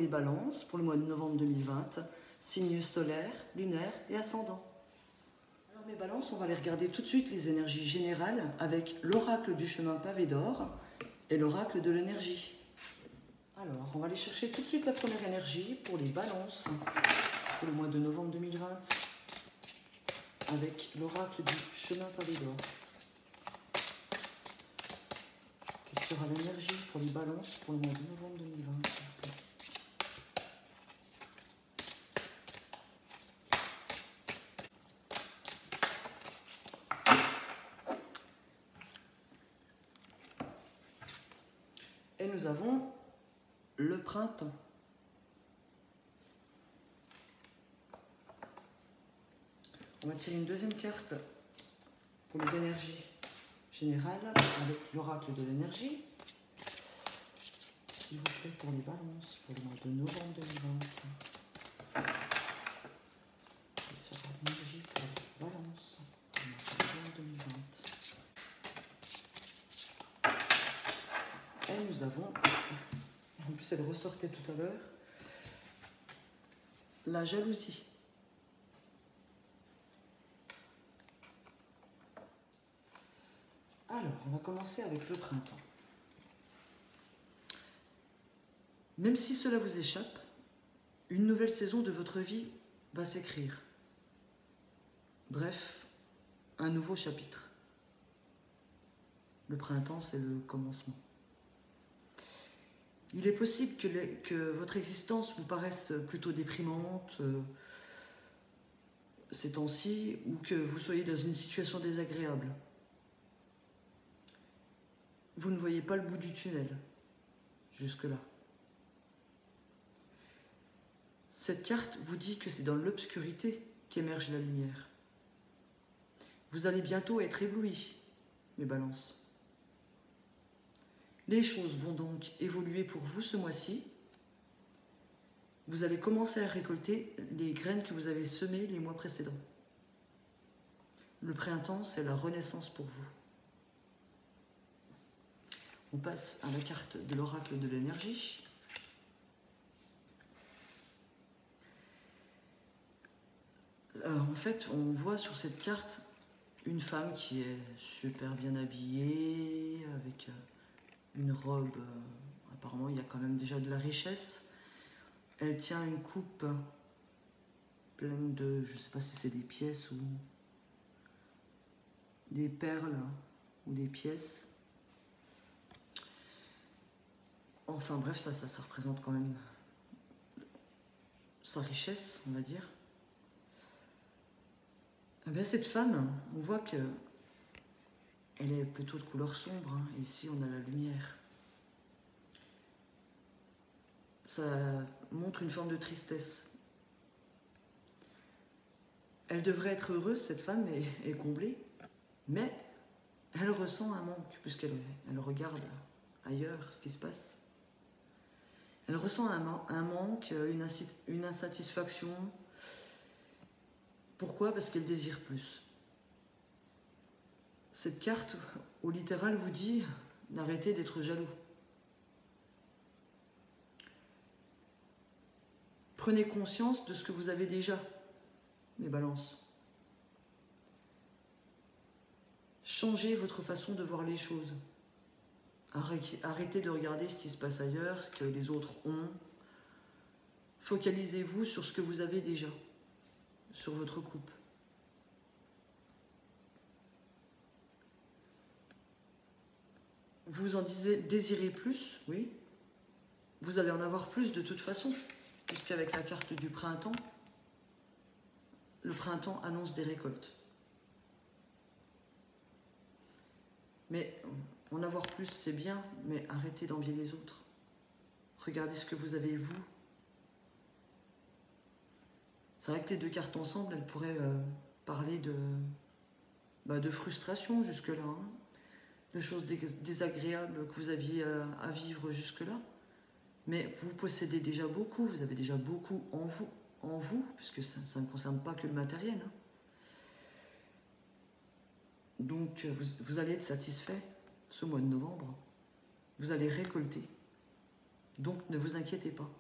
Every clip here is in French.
les balances pour le mois de novembre 2020, signes solaires, lunaires et ascendants. Alors mes balances, on va les regarder tout de suite, les énergies générales, avec l'oracle du chemin pavé d'or et l'oracle de l'énergie. Alors, on va aller chercher tout de suite la première énergie pour les balances pour le mois de novembre 2020 avec l'oracle du chemin pavé d'or. Quelle sera l'énergie pour les balances pour le mois de novembre 2020? Et nous avons le printemps. On va tirer une deuxième carte pour les énergies générales avec l'oracle de l'énergie. S'il vous plaît, pour les balances, pour le mois de novembre 2020. Quelle sera l'énergie pour les balances pour le mois de novembre 2020? Et nous avons, en plus elle ressortait tout à l'heure, la jalousie. Alors, on va commencer avec le printemps. Même si cela vous échappe, une nouvelle saison de votre vie va s'écrire. Bref, un nouveau chapitre. Le printemps, c'est le commencement. Il est possible que votre existence vous paraisse plutôt déprimante ces temps-ci, ou que vous soyez dans une situation désagréable. Vous ne voyez pas le bout du tunnel, jusque-là. Cette carte vous dit que c'est dans l'obscurité qu'émerge la lumière. Vous allez bientôt être éblouis, mes balances. Les choses vont donc évoluer pour vous ce mois-ci. Vous allez commencer à récolter les graines que vous avez semées les mois précédents. Le printemps, c'est la renaissance pour vous. On passe à la carte de l'oracle de l'énergie. En fait, on voit sur cette carte une femme qui est super bien habillée, avec une robe, apparemment il y a quand même déjà de la richesse. Elle tient une coupe pleine de, je ne sais pas si c'est des pièces ou des perles ou des pièces. Enfin bref, ça représente quand même sa richesse, on va dire. Eh bien, cette femme, on voit que elle est plutôt de couleur sombre, hein, et ici on a la lumière. Ça montre une forme de tristesse. Elle devrait être heureuse, cette femme est comblée, mais elle ressent un manque, puisqu'elle regarde ailleurs ce qui se passe. Elle ressent un manque, une insatisfaction. Pourquoi? Parce qu'elle désire plus. Cette carte, au littéral, vous dit d'arrêter d'être jaloux. Prenez conscience de ce que vous avez déjà, mes balances. Changez votre façon de voir les choses. Arrêtez de regarder ce qui se passe ailleurs, ce que les autres ont. Focalisez-vous sur ce que vous avez déjà, sur votre coupe. Vous en désirez plus, oui. Vous allez en avoir plus de toute façon, puisqu'avec la carte du printemps, le printemps annonce des récoltes. Mais en avoir plus, c'est bien, mais arrêtez d'envier les autres. Regardez ce que vous avez, vous. C'est vrai que les deux cartes ensemble, elles pourraient parler de frustration jusque-là, hein, de choses désagréables que vous aviez à vivre jusque-là. Mais vous possédez déjà beaucoup, vous avez déjà beaucoup en vous, puisque ça ne concerne pas que le matériel. Hein. Donc vous allez être satisfait ce mois de novembre. Vous allez récolter. Donc ne vous inquiétez pas.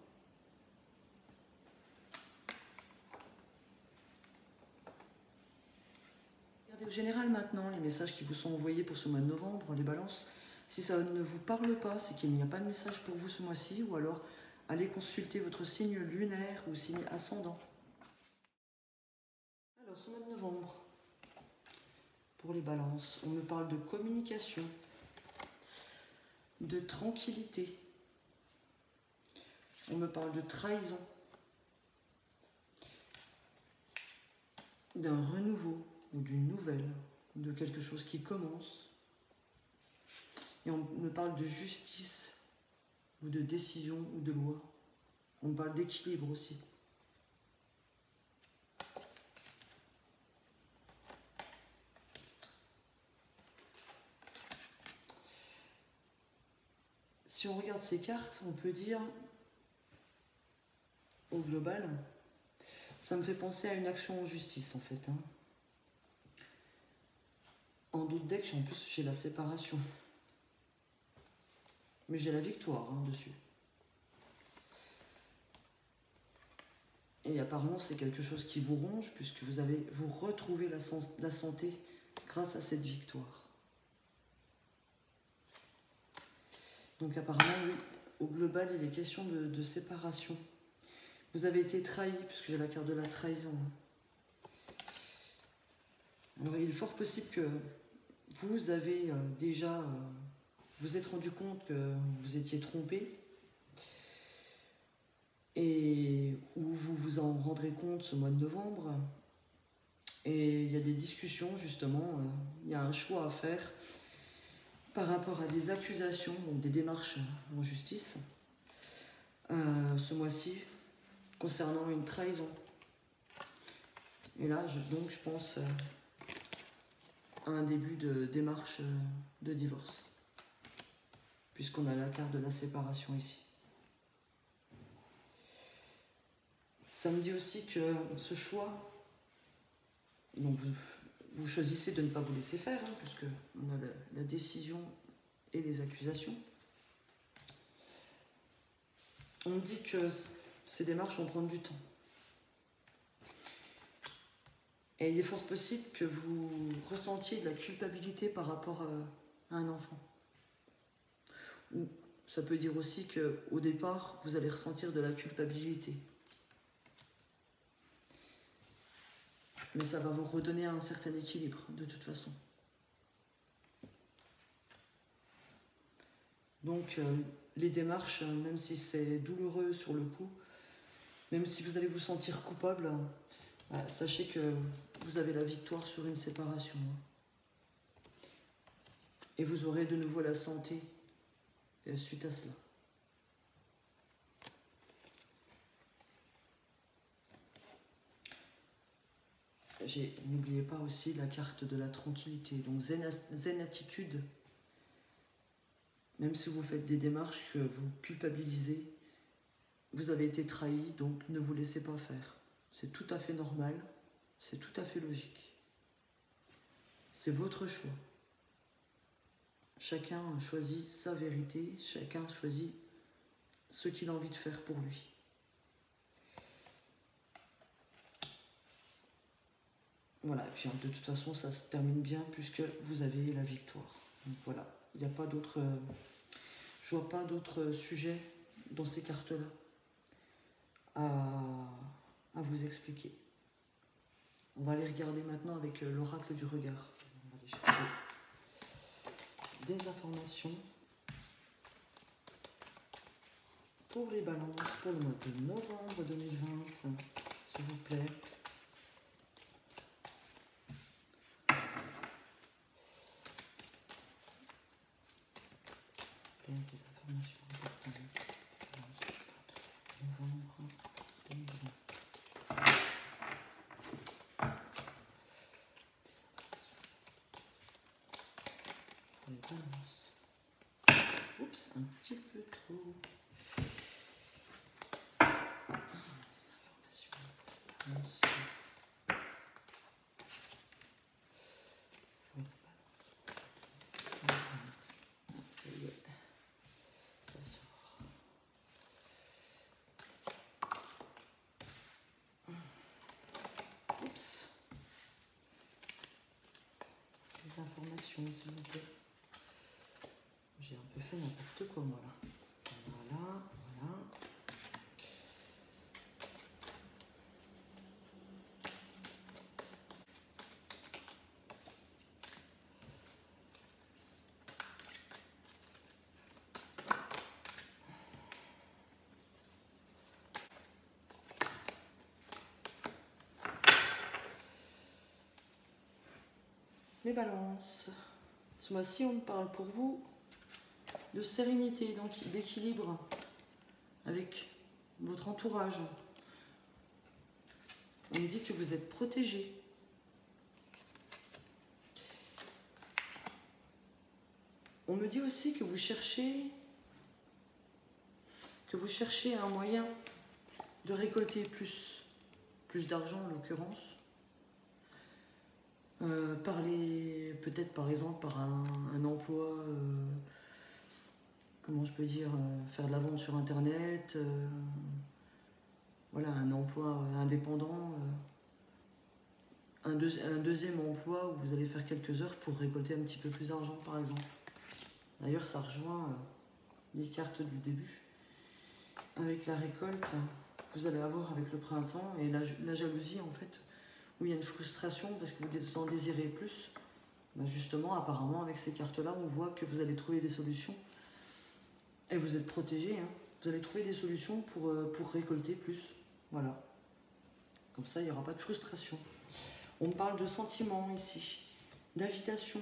niveau général maintenant, les messages qui vous sont envoyés pour ce mois de novembre, les balances. Si ça ne vous parle pas, c'est qu'il n'y a pas de message pour vous ce mois-ci, ou alors allez consulter votre signe lunaire ou signe ascendant. Alors, ce mois de novembre, pour les balances, on me parle de communication, de tranquillité, on me parle de trahison, d'un renouveau ou d'une nouvelle, de quelque chose qui commence. Et on me parle de justice ou de décision ou de loi. On me parle d'équilibre aussi. Si on regarde ces cartes, on peut dire, au global, ça me fait penser à une action en justice en fait. En d'autres decks, en plus, j'ai la séparation. Mais j'ai la victoire dessus. Et apparemment, c'est quelque chose qui vous ronge, puisque vous retrouvez la santé grâce à cette victoire. Donc apparemment, oui, au global, il est question de séparation. Vous avez été trahi, puisque j'ai la carte de la trahison. Alors il est fort possible que vous avez vous êtes rendu compte que vous étiez trompé, et où vous vous en rendrez compte ce mois de novembre. Et il y a des discussions, justement, il y a un choix à faire par rapport à des accusations, donc des démarches en justice, ce mois-ci, concernant une trahison. Et là, je pense à un début de démarche de divorce, puisqu'on a la carte de la séparation ici. Ça me dit aussi que ce choix, donc vous choisissez de ne pas vous laisser faire, puisque on a la décision et les accusations. On me dit que ces démarches vont prendre du temps. Et il est fort possible que vous ressentiez de la culpabilité par rapport à un enfant. Ou ça peut dire aussi qu'au départ, vous allez ressentir de la culpabilité. Mais ça va vous redonner un certain équilibre, de toute façon. Donc, les démarches, même si c'est douloureux sur le coup, même si vous allez vous sentir coupable, sachez que vous avez la victoire sur une séparation. Et vous aurez de nouveau la santé suite à cela. N'oubliez pas aussi la carte de la tranquillité, donc zen attitude. Même si vous faites des démarches que vous culpabilisez, vous avez été trahi, donc ne vous laissez pas faire. C'est tout à fait normal, c'est tout à fait logique. C'est votre choix. Chacun choisit sa vérité, chacun choisit ce qu'il a envie de faire pour lui. Voilà, et puis de toute façon, ça se termine bien puisque vous avez la victoire. Donc voilà, il n'y a pas d'autre... je vois pas d'autres sujets dans ces cartes-là à vous expliquer. On va aller regarder maintenant avec l'oracle du regard. On va aller chercher des informations pour les balances pour le mois de novembre 2020, s'il vous plaît. Des informations importantes. Novembre 2020. Pour les balances. Oups, un petit peu trop. frustration, s'il vous plaît. J'ai un peu fait n'importe quoi, moi, là. Voilà, voilà. Les balances. Ce mois-ci, on parle pour vous de sérénité, donc d'équilibre avec votre entourage. On me dit que vous êtes protégé. On me dit aussi que vous cherchez un moyen de récolter plus d'argent en l'occurrence. Peut-être par exemple par un emploi, comment je peux dire, faire de la vente sur internet, voilà, un emploi indépendant, un deuxième emploi où vous allez faire quelques heures pour récolter un petit peu plus d'argent par exemple. D'ailleurs ça rejoint les cartes du début. Avec la récolte, vous allez avoir avec le printemps et la jalousie en fait, où il y a une frustration parce que vous en désirez plus. Ben justement, apparemment, avec ces cartes-là, on voit que vous allez trouver des solutions. Et vous êtes protégé, hein. Vous allez trouver des solutions pour récolter plus. Voilà. Comme ça, il n'y aura pas de frustration. On me parle de sentiments ici, d'invitation.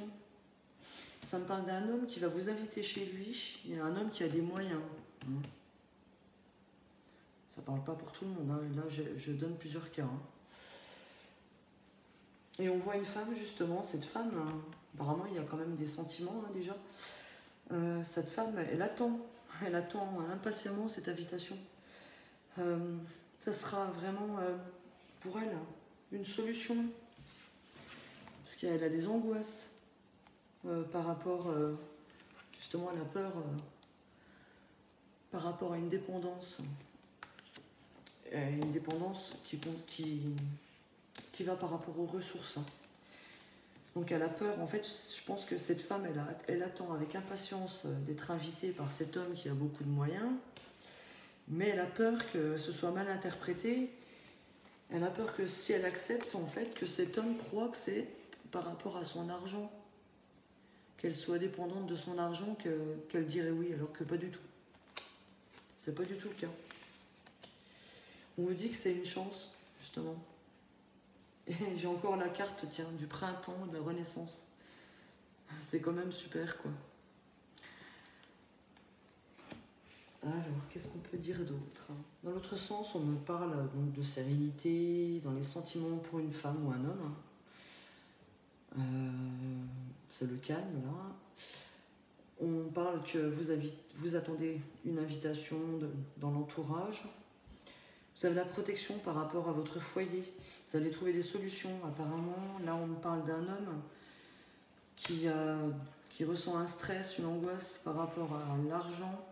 Ça me parle d'un homme qui va vous inviter chez lui. Il y a un homme qui a des moyens. Ça ne parle pas pour tout le monde, hein. Là, je donne plusieurs cas. Hein. Et on voit une femme, justement, cette femme, hein, apparemment, il y a quand même des sentiments, hein, déjà. Cette femme, elle attend impatiemment cette invitation. Ça sera vraiment, pour elle, une solution. Parce qu'elle a des angoisses par rapport, justement, à la peur, par rapport à une dépendance. Une dépendance qui va par rapport aux ressources. Donc elle a peur, en fait, je pense que cette femme, elle attend avec impatience d'être invitée par cet homme qui a beaucoup de moyens, mais elle a peur que ce soit mal interprété, elle a peur que si elle accepte, en fait, que cet homme croit que c'est par rapport à son argent, qu'elle soit dépendante de son argent, qu'elle dirait oui, alors que pas du tout. C'est pas du tout le cas. On me dit que c'est une chance, justement. Et j'ai encore la carte, tiens, du printemps, de la renaissance. C'est quand même super, quoi. Alors, qu'est-ce qu'on peut dire d'autre? Dans l'autre sens, on me parle donc de sérénité, dans les sentiments pour une femme ou un homme. C'est le calme, là. On parle que vous attendez une invitation dans l'entourage. Vous avez la protection par rapport à votre foyer. Vous allez trouver des solutions. Apparemment, là, on me parle d'un homme qui ressent un stress, une angoisse par rapport à l'argent,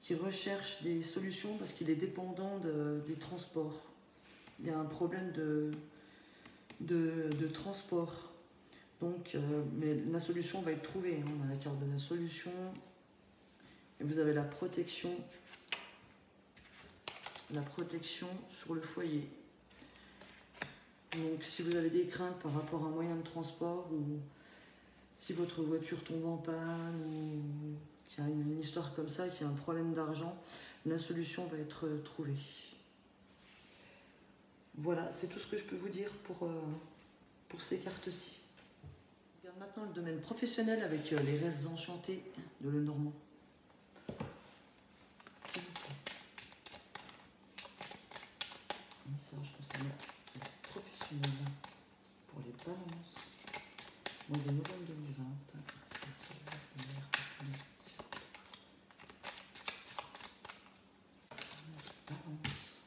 qui recherche des solutions parce qu'il est dépendant des transports. Il y a un problème de transport. Donc, mais la solution va être trouvée. Hein. On a la carte de la solution. Et vous avez la protection sur le foyer. Donc si vous avez des craintes par rapport à un moyen de transport ou si votre voiture tombe en panne ou qu'il y a une histoire comme ça, qu'il y a un problème d'argent, la solution va être trouvée. Voilà, c'est tout ce que je peux vous dire pour ces cartes-ci. On regarde maintenant le domaine professionnel avec les rêves enchantés de Lenormand. Message concernant les professionnels pour les balances. Mois de novembre 2020. Balance.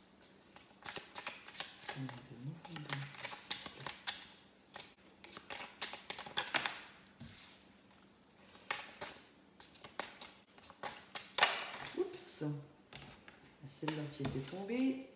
Oups. Celle-là qui était tombée.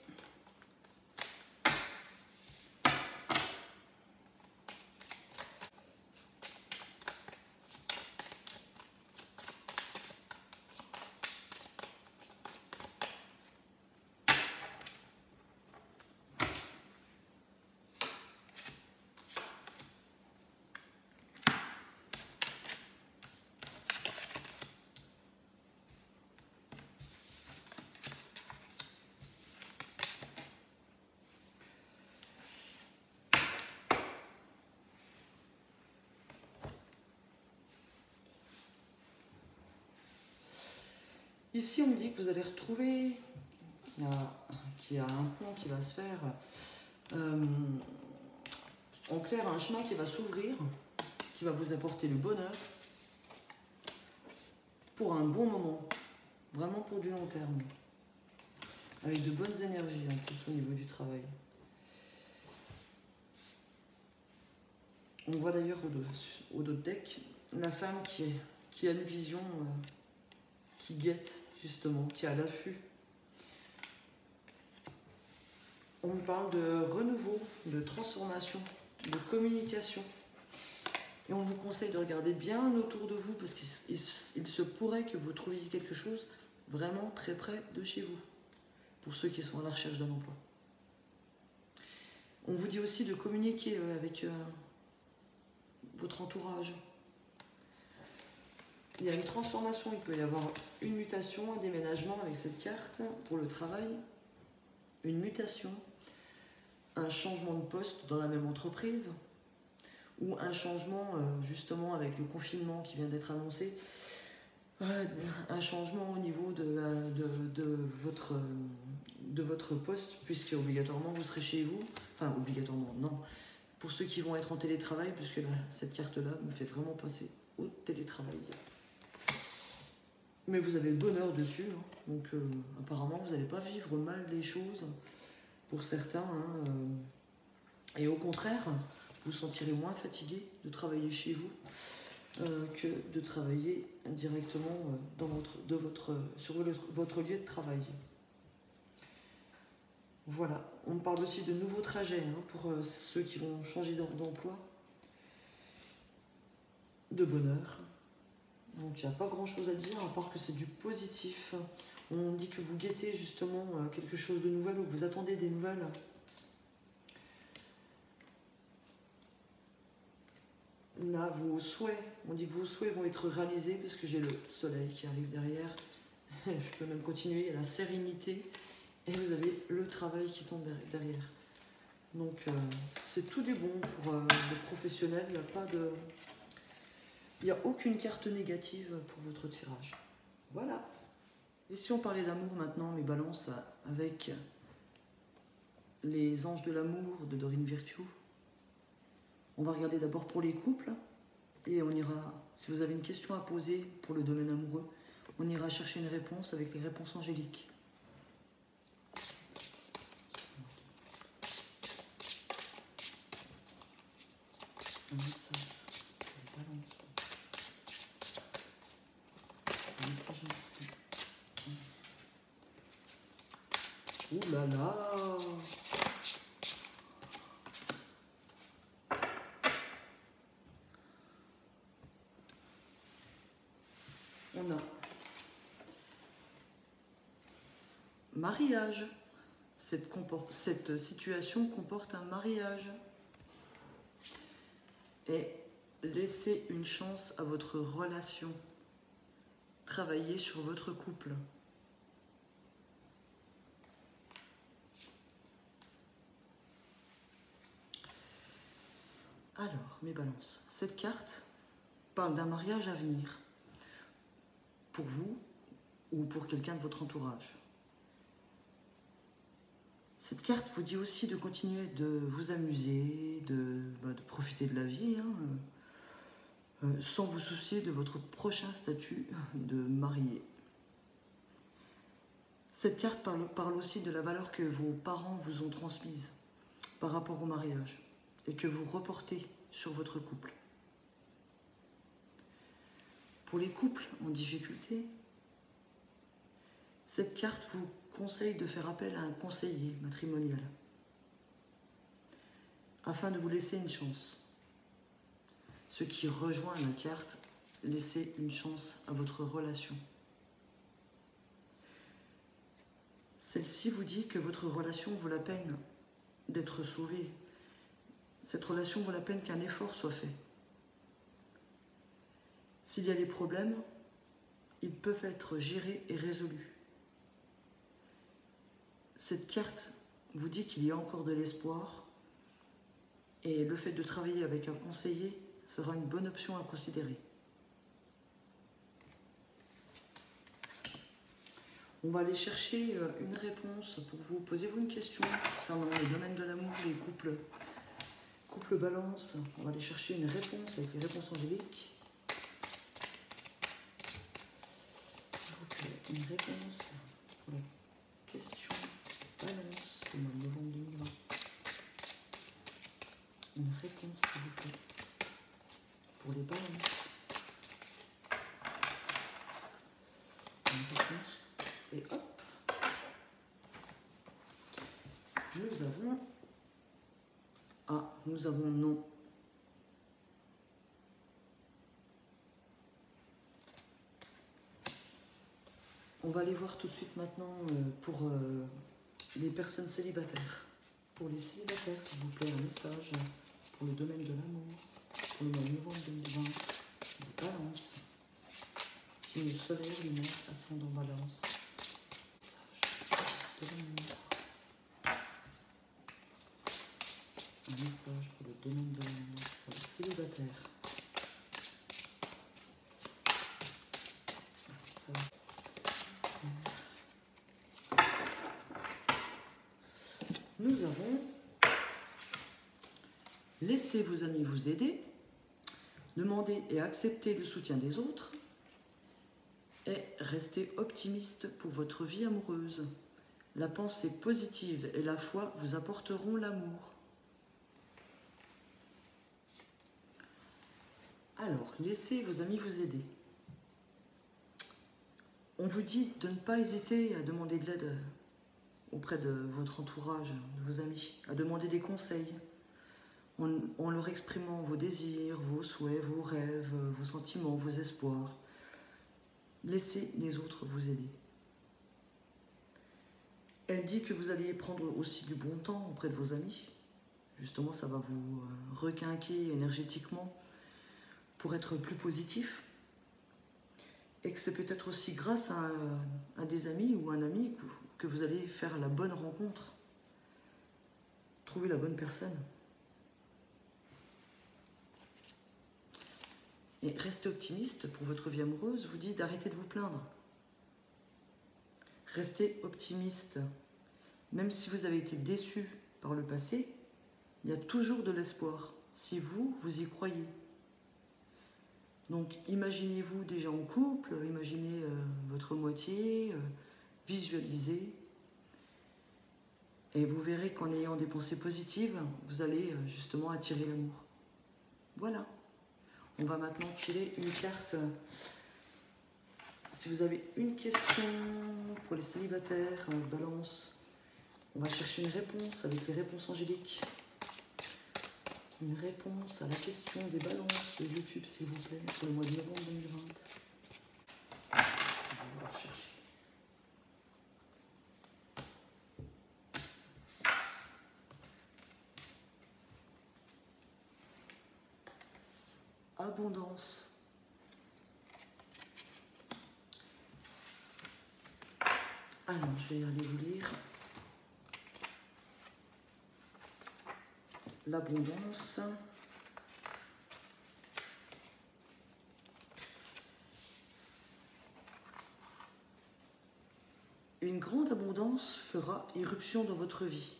Ici, on me dit que vous allez retrouver qu'il y a un pont qui va se faire. En clair, un chemin qui va s'ouvrir, qui va vous apporter le bonheur pour un bon moment, vraiment pour du long terme, avec de bonnes énergies en plus au niveau du travail. On voit d'ailleurs au dos de deck la femme qui a une vision, qui guette justement, qui est à l'affût. On parle de renouveau, de transformation, de communication. Et on vous conseille de regarder bien autour de vous parce qu'il se pourrait que vous trouviez quelque chose vraiment très près de chez vous, pour ceux qui sont à la recherche d'un emploi. On vous dit aussi de communiquer avec votre entourage. Il y a une transformation, il peut y avoir une mutation, un déménagement avec cette carte pour le travail, une mutation, un changement de poste dans la même entreprise, ou un changement justement avec le confinement qui vient d'être annoncé, un changement au niveau de votre poste, puisque obligatoirement vous serez chez vous, enfin obligatoirement non, pour ceux qui vont être en télétravail, puisque là, cette carte-là me fait vraiment passer au télétravail. Mais vous avez le bonheur dessus, hein. Donc apparemment vous n'allez pas vivre mal les choses pour certains, hein, et au contraire, vous sentirez moins fatigué de travailler chez vous que de travailler directement sur votre lieu de travail. Voilà, on parle aussi de nouveaux trajets hein, pour ceux qui vont changer d'emploi, de bonheur. Donc il n'y a pas grand chose à dire à part que c'est du positif. On dit que vous guettez justement quelque chose de nouvel ou que vous attendez des nouvelles. Là, vos souhaits, on dit que vos souhaits vont être réalisés parce que j'ai le soleil qui arrive derrière. Je peux même continuer, il y a la sérénité et vous avez le travail qui tombe derrière. Donc c'est tout du bon pour le professionnel, il n'y a aucune carte négative pour votre tirage. Voilà. Et si on parlait d'amour maintenant, mes balances, avec les anges de l'amour de Dorine Virtue, on va regarder d'abord pour les couples et on ira, si vous avez une question à poser pour le domaine amoureux, on ira chercher une réponse avec les réponses angéliques. Un message pour les balances. Un message angélique. Ouh là là! On a mariage. Cette situation comporte un mariage. Et laissez une chance à votre relation. Travaillez sur votre couple. Alors, mes balances, cette carte parle d'un mariage à venir. Pour vous ou pour quelqu'un de votre entourage. Cette carte vous dit aussi de continuer de vous amuser, de profiter de la vie, hein, sans vous soucier de votre prochain statut de marié. Cette carte parle aussi de la valeur que vos parents vous ont transmise par rapport au mariage et que vous reportez sur votre couple. Pour les couples en difficulté, cette carte vous conseille de faire appel à un conseiller matrimonial afin de vous laisser une chance. Ce qui rejoint la carte, laissez une chance à votre relation. Celle-ci vous dit que votre relation vaut la peine d'être sauvée. Cette relation vaut la peine qu'un effort soit fait. S'il y a des problèmes, ils peuvent être gérés et résolus. Cette carte vous dit qu'il y a encore de l'espoir et le fait de travailler avec un conseiller sera une bonne option à considérer. On va aller chercher une réponse pour vous. Posez-vous une question concernant le domaine de l'amour, les couple balance. On va aller chercher une réponse avec les réponses angéliques. S'il vous plaît, une réponse pour la question balance pour le mois de novembre 2020. Une réponse, s'il vous plaît, pour les balances. Une réponse. Et hop, nous avons... Ah, nous avons non. On va aller voir tout de suite maintenant pour les personnes célibataires. Pour les célibataires, s'il vous plaît, un message pour le domaine de l'amour, pour le mois de novembre 2020, les balances, signe solaire, lunaire, ascendant balance. De l'amour. Un message pour le domaine de l'amour, pour les célibataires. Nous avons laissé vos amis vous aider, demandez et acceptez le soutien des autres et restez optimiste pour votre vie amoureuse. La pensée positive et la foi vous apporteront l'amour. Alors, laissez vos amis vous aider. On vous dit de ne pas hésiter à demander de l'aide auprès de votre entourage, de vos amis, à demander des conseils, en leur exprimant vos désirs, vos souhaits, vos rêves, vos sentiments, vos espoirs. Laissez les autres vous aider. Elle dit que vous allez prendre aussi du bon temps auprès de vos amis. Justement, ça va vous requinquer énergétiquement pour être plus positif. Et que c'est peut-être aussi grâce à des amis ou un ami que vous allez faire la bonne rencontre. Trouver la bonne personne. Et restez optimiste pour votre vie amoureuse, vous dit d'arrêter de vous plaindre. Restez optimiste. Même si vous avez été déçu par le passé, il y a toujours de l'espoir, si vous y croyez. Donc imaginez-vous déjà en couple, imaginez votre moitié, visualisez. Et vous verrez qu'en ayant des pensées positives, vous allez justement attirer l'amour. Voilà. On va maintenant tirer une carte. Si vous avez une question pour les célibataires, balance, on va chercher une réponse avec les réponses angéliques. Une réponse à la question des balances de YouTube, s'il vous plaît, pour le mois de novembre 2020. On va la chercher. Abondance. Alors, je vais aller vous lire. L'abondance. Une grande abondance fera irruption dans votre vie.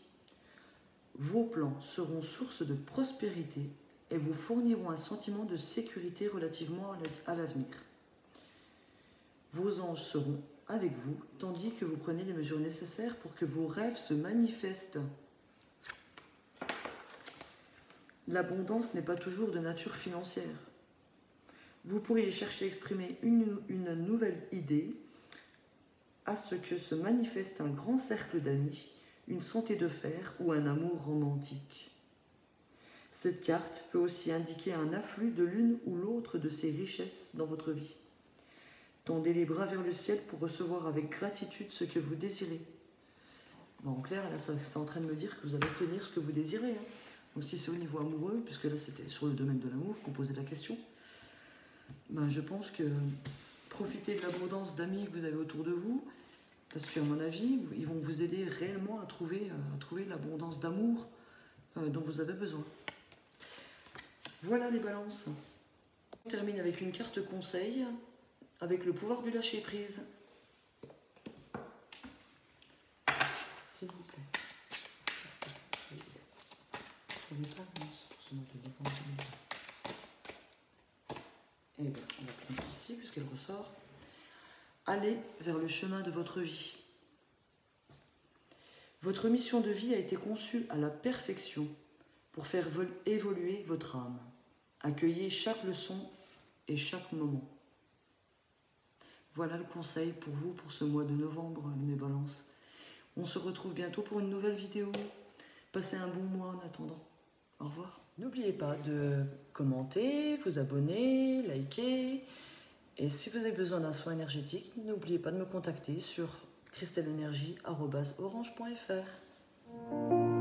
Vos plans seront source de prospérité et vous fourniront un sentiment de sécurité relativement à l'avenir. Vos anges seront avec vous, tandis que vous prenez les mesures nécessaires pour que vos rêves se manifestent. L'abondance n'est pas toujours de nature financière. Vous pourriez chercher à exprimer une nouvelle idée à ce que se manifeste un grand cercle d'amis, une santé de fer ou un amour romantique. Cette carte peut aussi indiquer un afflux de l'une ou l'autre de ces richesses dans votre vie. Tendez les bras vers le ciel pour recevoir avec gratitude ce que vous désirez. Bon, en clair, là, c'est en train de me dire que vous allez obtenir ce que vous désirez. Hein. Donc si c'est au niveau amoureux, puisque là c'était sur le domaine de l'amour qu'on posait la question, ben, je pense que profitez de l'abondance d'amis que vous avez autour de vous, parce qu'à mon avis, ils vont vous aider réellement à trouver l'abondance d'amour dont vous avez besoin. Voilà les balances. On termine avec une carte conseil, avec le pouvoir du lâcher-prise. s'il vous plaît. Trouvez pas l'annonce pour ce mois de novembre 2020. Et bien, on va prendre celle-ci puisqu'elle ressort. Allez vers le chemin de votre vie. Votre mission de vie a été conçue à la perfection pour faire évoluer votre âme. Accueillez chaque leçon et chaque moment. Voilà le conseil pour vous pour ce mois de novembre, mes balances. On se retrouve bientôt pour une nouvelle vidéo. Passez un bon mois en attendant. Au revoir. N'oubliez pas de commenter, vous abonner, liker. Et si vous avez besoin d'un soin énergétique, n'oubliez pas de me contacter sur cristalenergie@orange.fr.